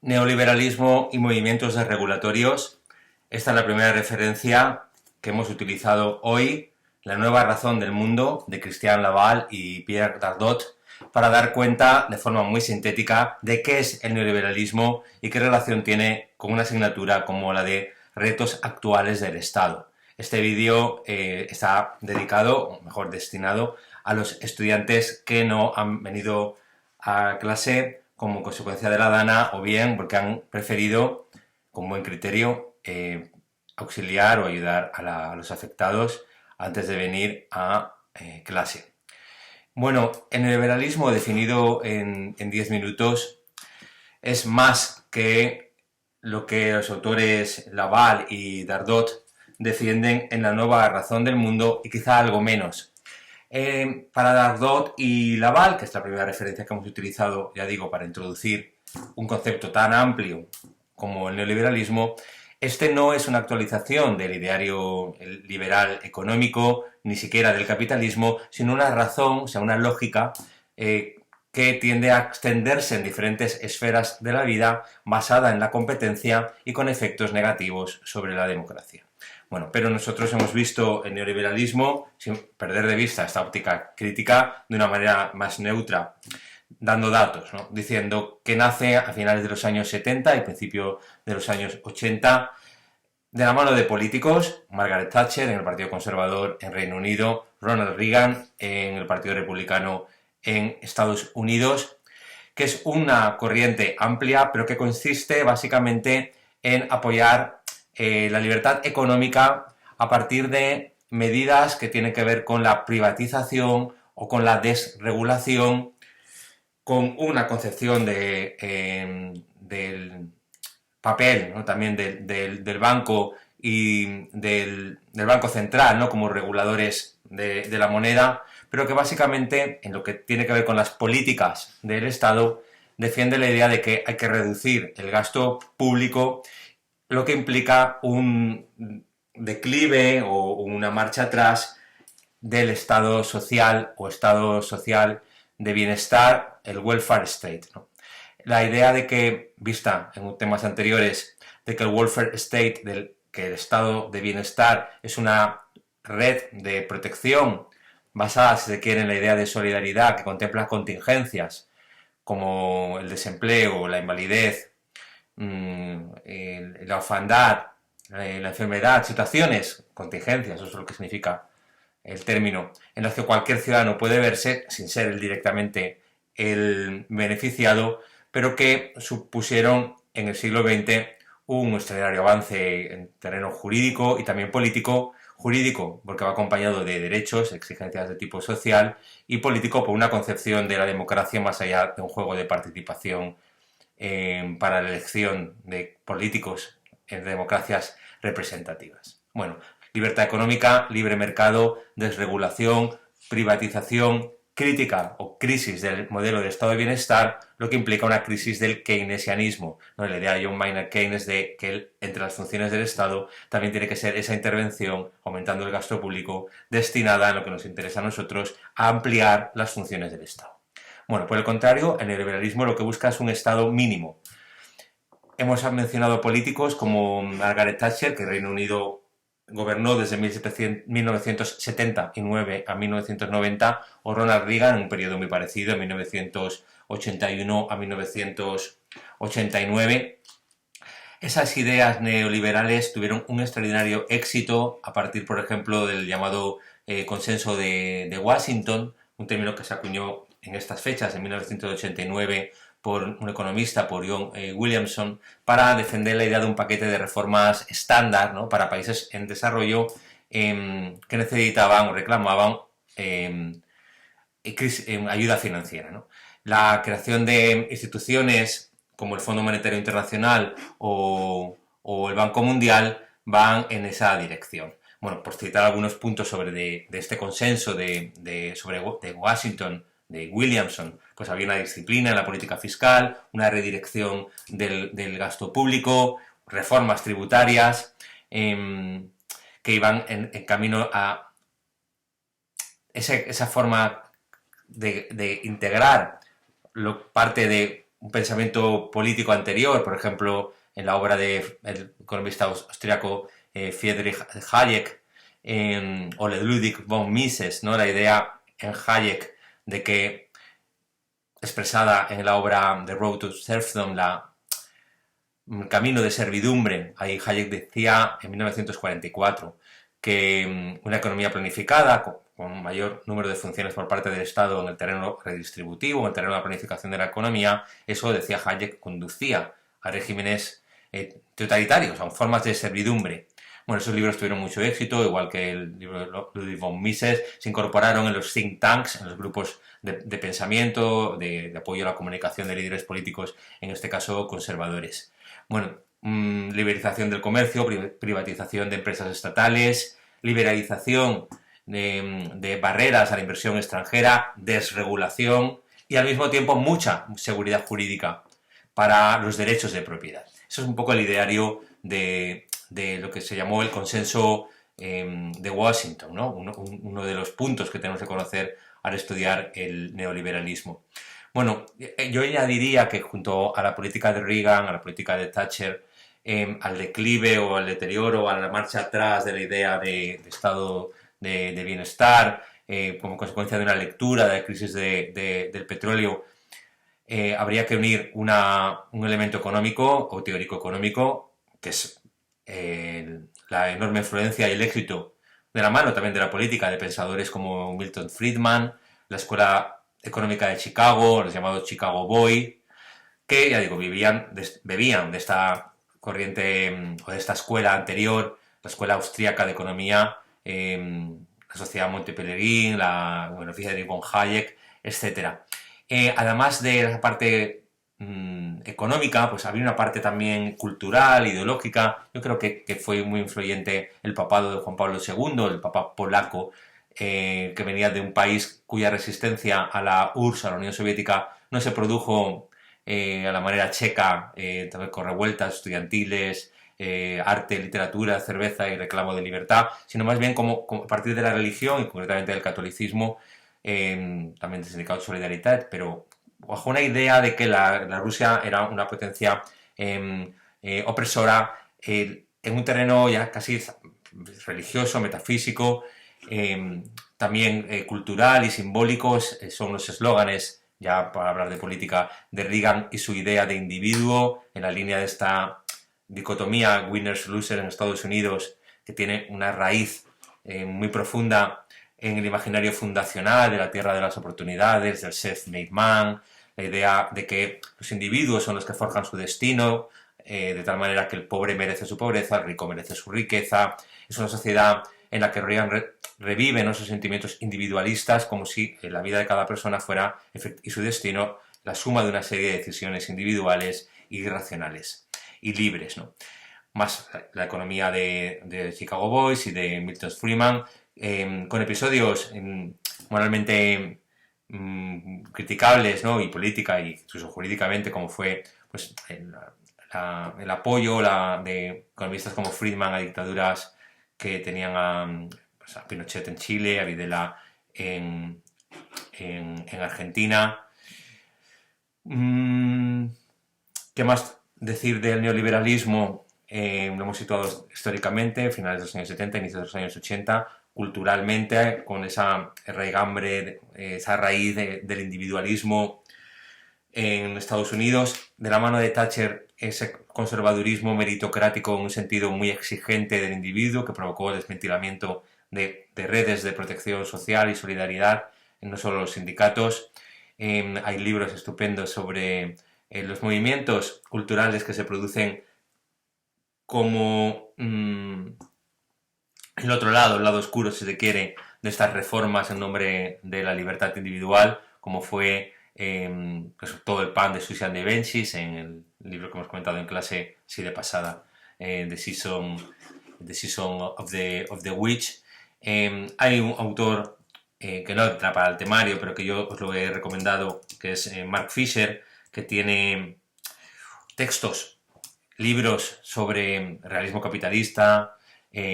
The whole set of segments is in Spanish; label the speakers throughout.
Speaker 1: Neoliberalismo y movimientos desregulatorios. Esta es la primera referencia que hemos utilizado hoy, La nueva razón del mundo, de Christian Laval y Pierre Dardot, para dar cuenta de forma muy sintética de qué es el neoliberalismo y qué relación tiene con una asignatura como la de retos actuales del Estado. Este vídeo está dedicado, o mejor destinado, a los estudiantes que no han venido a clase como consecuencia de la DANA o bien porque han preferido, con buen criterio, auxiliar o ayudar a los afectados antes de venir a clase. Bueno, el neoliberalismo definido en 10 minutos es más que lo que los autores Laval y Dardot defienden en La nueva razón del mundo y quizá algo menos. Para Dardot y Laval, que es la primera referencia que hemos utilizado, ya digo, para introducir un concepto tan amplio como el neoliberalismo, este no es una actualización del ideario liberal económico, ni siquiera del capitalismo, sino una razón, o sea, una lógica que tiende a extenderse en diferentes esferas de la vida, basada en la competencia y con efectos negativos sobre la democracia. Bueno, pero nosotros hemos visto el neoliberalismo, sin perder de vista esta óptica crítica, de una manera más neutra, dando datos, ¿no? Diciendo que nace a finales de los años 70 y principio de los años 80, de la mano de políticos, Margaret Thatcher en el Partido Conservador en Reino Unido, Ronald Reagan en el Partido Republicano en Estados Unidos, que es una corriente amplia, pero que consiste básicamente en apoyar la libertad económica a partir de medidas que tienen que ver con la privatización o con la desregulación, con una concepción del papel, ¿no? También del banco y del Banco Central, ¿no? Como reguladores de la moneda, pero que básicamente, en lo que tiene que ver con las políticas del Estado, defiende la idea de que hay que reducir el gasto público, lo que implica un declive o una marcha atrás del Estado social o Estado social de bienestar, el welfare state, ¿no? La idea de que, vista en temas anteriores, de que el welfare state, que el Estado de bienestar es una red de protección basada, si se quiere, en la idea de solidaridad que contempla contingencias como el desempleo, la invalidez, la orfandad, la enfermedad, situaciones, contingencias, eso es lo que significa el término, en las que cualquier ciudadano puede verse, sin ser directamente el beneficiado, pero que supusieron en el siglo XX un extraordinario avance en terreno jurídico y también político. Jurídico, porque va acompañado de derechos, exigencias de tipo social, y político por una concepción de la democracia más allá de un juego de participación para la elección de políticos en democracias representativas. Bueno, libertad económica, libre mercado, desregulación, privatización, crítica o crisis del modelo de estado de bienestar, lo que implica una crisis del keynesianismo, ¿no? La idea de John Maynard Keynes de que entre las funciones del Estado también tiene que ser esa intervención, aumentando el gasto público, destinada, en lo que nos interesa a nosotros, a ampliar las funciones del Estado. Bueno, por el contrario, el neoliberalismo lo que busca es un Estado mínimo. Hemos mencionado políticos como Margaret Thatcher, que el Reino Unido gobernó desde 1979 a 1990, o Ronald Reagan en un periodo muy parecido, de 1981 a 1989. Esas ideas neoliberales tuvieron un extraordinario éxito a partir, por ejemplo, del llamado consenso de Washington, un término que se acuñó en estas fechas, en 1989, por un economista, por John Williamson, para defender la idea de un paquete de reformas estándar, ¿no? Para países en desarrollo que necesitaban o reclamaban ayuda financiera, ¿no? La creación de instituciones como el Fondo Monetario Internacional o el Banco Mundial van en esa dirección. Bueno, por citar algunos puntos de este consenso de Washington, de Williamson, pues había una disciplina en la política fiscal, una redirección del gasto público, reformas tributarias que iban en camino a esa forma de integrar parte de un pensamiento político anterior, por ejemplo, en la obra del economista austriaco Friedrich Hayek, o de Ludwig von Mises, ¿no? La idea en Hayek de que, expresada en la obra The Road to Serfdom, el camino de servidumbre, ahí Hayek decía en 1944 que una economía planificada, con un mayor número de funciones por parte del Estado en el terreno redistributivo, en el terreno de la planificación de la economía, eso, decía Hayek, conducía a regímenes totalitarios, a formas de servidumbre. Bueno, esos libros tuvieron mucho éxito, igual que el libro de Ludwig von Mises, se incorporaron en los think tanks, en los grupos de pensamiento, de apoyo a la comunicación de líderes políticos, en este caso conservadores. Bueno, liberalización del comercio, privatización de empresas estatales, liberalización de barreras a la inversión extranjera, desregulación y al mismo tiempo mucha seguridad jurídica para los derechos de propiedad. Eso es un poco el ideario de lo que se llamó el consenso de Washington, ¿no? Uno de los puntos que tenemos que conocer al estudiar el neoliberalismo. Bueno, yo añadiría que junto a la política de Reagan, a la política de Thatcher, al declive o al deterioro, a la marcha atrás de la idea de estado de bienestar, como consecuencia de una lectura de la crisis del petróleo, habría que unir un elemento económico o teórico económico, que es la enorme influencia y el éxito de la mano también de la política de pensadores como Milton Friedman, la Escuela Económica de Chicago, los llamados Chicago Boys, que, ya digo, bebían de esta corriente o de esta escuela anterior, la Escuela Austríaca de Economía, la Sociedad Montpellerin, la Friedrich von Hayek, etc. Además de la parte económica, pues había una parte también cultural, ideológica. Yo creo que fue muy influyente el papado de Juan Pablo II, el papa polaco, que venía de un país cuya resistencia a la URSS, a la Unión Soviética, no se produjo a la manera checa, también con revueltas estudiantiles, arte, literatura, cerveza y reclamo de libertad, sino más bien como a partir de la religión y concretamente del catolicismo, también del sindicato de Solidaridad, pero bajo una idea de que la Rusia era una potencia opresora en un terreno ya casi religioso, metafísico, también cultural y simbólicos. Son los eslóganes, ya para hablar de política, de Reagan y su idea de individuo, en la línea de esta dicotomía winners-losers en Estados Unidos, que tiene una raíz muy profunda en el imaginario fundacional de la tierra de las oportunidades, del self-made man, la idea de que los individuos son los que forjan su destino, de tal manera que el pobre merece su pobreza, el rico merece su riqueza. Es una sociedad en la que Reagan revive esos sentimientos individualistas, como si la vida de cada persona fuera y su destino la suma de una serie de decisiones individuales y racionales y libres, ¿no? Más la economía de Chicago Boys y de Milton Friedman, con episodios moralmente criticables, ¿no? Y política y incluso jurídicamente, como fue pues, el apoyo de economistas como Friedman a dictaduras que tenían a Pinochet en Chile, a Videla en Argentina. ¿Qué más decir del neoliberalismo? Lo hemos situado históricamente, finales de los años 70, inicios de los años 80, culturalmente, con esa raigambre, esa raíz del individualismo en Estados Unidos, de la mano de Thatcher, ese conservadurismo meritocrático en un sentido muy exigente del individuo que provocó el desmantelamiento de redes de protección social y solidaridad, no solo los sindicatos. Hay libros estupendos sobre los movimientos culturales que se producen como el otro lado, el lado oscuro, si se quiere, de estas reformas en nombre de la libertad individual, como fue pues, todo el pan de Susan de Benchis en el libro que hemos comentado en clase, sí, de pasada, The Season of the Witch. Hay un autor que no entra para el temario, pero que yo os lo he recomendado, que es Mark Fisher, que tiene textos, libros sobre realismo capitalista. Se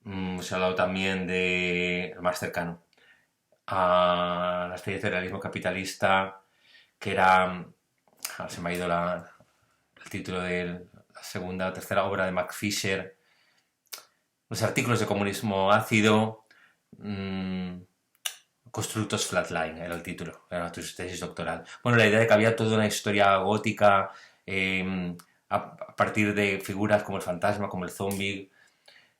Speaker 1: ha hablado también de el más cercano a la especie de realismo capitalista que era, se me ha ido el título de la segunda o tercera obra de Max Fisher, los artículos de comunismo ácido, Constructos Flatline era el título, era tu tesis doctoral. Bueno, la idea de que había toda una historia gótica a partir de figuras como el fantasma, como el zombie,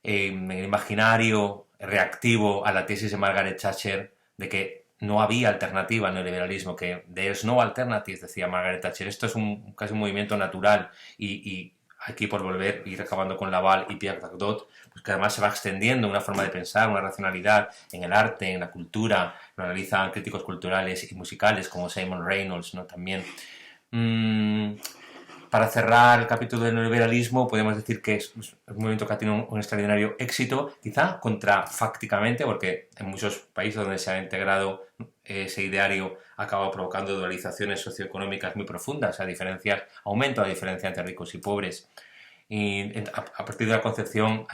Speaker 1: el imaginario reactivo a la tesis de Margaret Thatcher de que no había alternativa al neoliberalismo, que there's no alternative, decía Margaret Thatcher. Esto es casi un movimiento natural y aquí por volver, ir acabando con Laval y Pierre Dardot, pues que además se va extendiendo una forma de pensar, una racionalidad en el arte, en la cultura, lo analizan críticos culturales y musicales como Simon Reynolds, ¿no? También. Para cerrar el capítulo del neoliberalismo, podemos decir que es un movimiento que ha tenido un extraordinario éxito, quizá contrafácticamente, porque en muchos países donde se ha integrado ese ideario ha acabado provocando dualizaciones socioeconómicas muy profundas, aumento de la diferencia entre ricos y pobres. Y a partir de la concepción,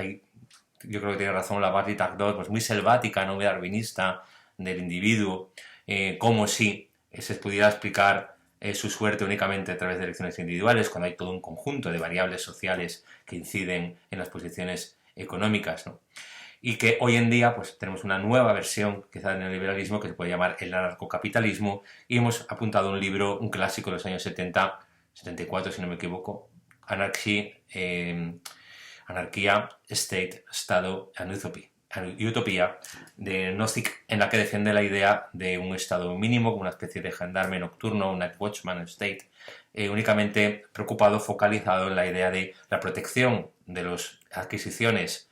Speaker 1: yo creo que tiene razón Laval y Dardot, pues muy selvática, no muy darwinista, del individuo, como si se pudiera explicar su suerte únicamente a través de elecciones individuales, cuando hay todo un conjunto de variables sociales que inciden en las posiciones económicas, ¿no? Y que hoy en día pues tenemos una nueva versión quizá del neoliberalismo que se puede llamar el anarcocapitalismo, y hemos apuntado un libro, un clásico de los años 70, 74 si no me equivoco, Anarquía, State, Estado and Utopía, de Nozick, en la que defiende la idea de un estado mínimo, como una especie de gendarme nocturno, un night watchman state, únicamente preocupado, focalizado en la idea de la protección de las adquisiciones,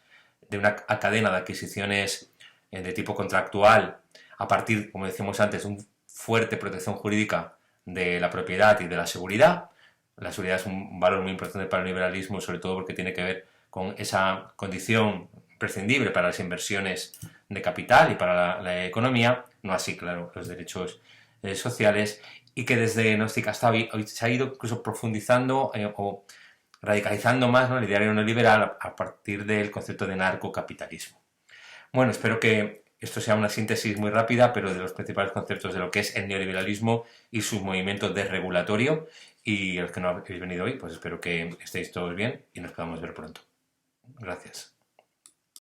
Speaker 1: de una cadena de adquisiciones de tipo contractual, a partir, como decíamos antes, de una fuerte protección jurídica de la propiedad y de la seguridad. La seguridad es un valor muy importante para el liberalismo, sobre todo porque tiene que ver con esa condición imprescindible para las inversiones de capital y para la economía, no así, claro, los derechos sociales, y que desde Nozick hasta hoy se ha ido incluso profundizando o radicalizando más, ¿no?, el ideario neoliberal a partir del concepto de narcocapitalismo. Bueno, espero que esto sea una síntesis muy rápida, pero de los principales conceptos de lo que es el neoliberalismo y sus movimientos desregulatorio. Y los que no habéis venido hoy, pues espero que estéis todos bien y nos podamos ver pronto. Gracias.